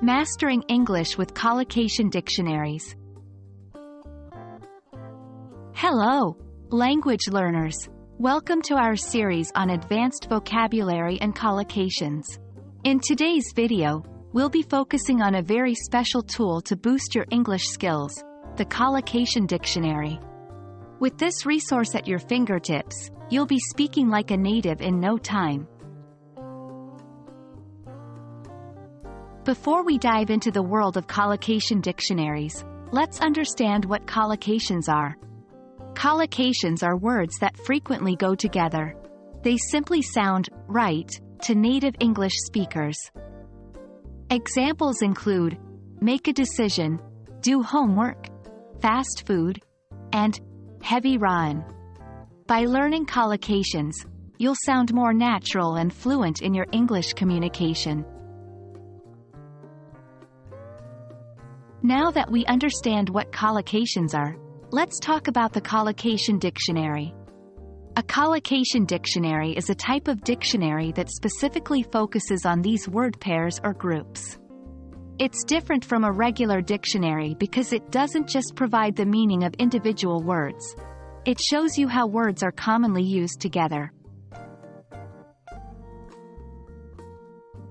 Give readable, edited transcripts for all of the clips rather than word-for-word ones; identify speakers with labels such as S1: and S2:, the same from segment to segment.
S1: Mastering English with Collocation Dictionaries. Hello, language learners. Welcome to our series on advanced vocabulary and collocations. In today's video, we'll be focusing on a very special tool to boost your English skills, the Collocation Dictionary. With this resource at your fingertips, you'll be speaking like a native in no time. Before we dive into the world of collocation dictionaries, let's understand what collocations are. Collocations are words that frequently go together. They simply sound right to native English speakers. Examples include make a decision, do homework, fast food, and heavy run. By learning collocations, you'll sound more natural and fluent in your English communication. Now that we understand what collocations are, let's talk about the Collocation Dictionary. A collocation dictionary is a type of dictionary that specifically focuses on these word pairs or groups. It's different from a regular dictionary because it doesn't just provide the meaning of individual words. It shows you how words are commonly used together.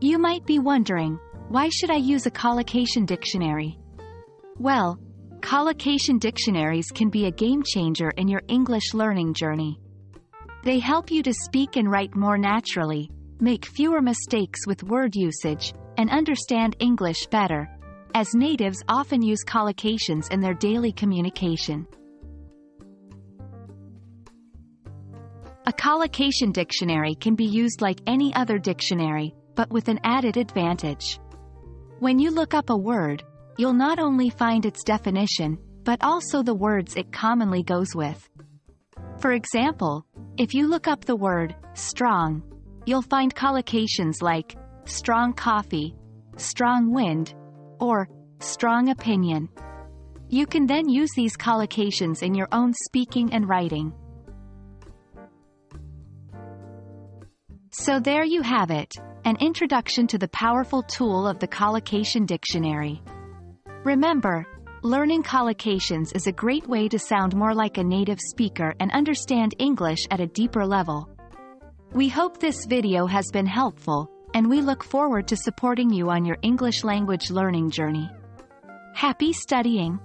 S1: You might be wondering, why should I use a collocation dictionary? Well, collocation dictionaries can be a game changer in your English learning journey. They help you to speak and write more naturally, make fewer mistakes with word usage, and understand English better, as natives often use collocations in their daily communication. A collocation dictionary can be used like any other dictionary, but with an added advantage. When you look up a word, you'll not only find its definition, but also the words it commonly goes with. For example, if you look up the word strong, you'll find collocations like strong coffee, strong wind, or strong opinion. You can then use these collocations in your own speaking and writing. So there you have it, an introduction to the powerful tool of the Collocation Dictionary. Remember, learning collocations is a great way to sound more like a native speaker and understand English at a deeper level. We hope this video has been helpful, and we look forward to supporting you on your English language learning journey. Happy studying!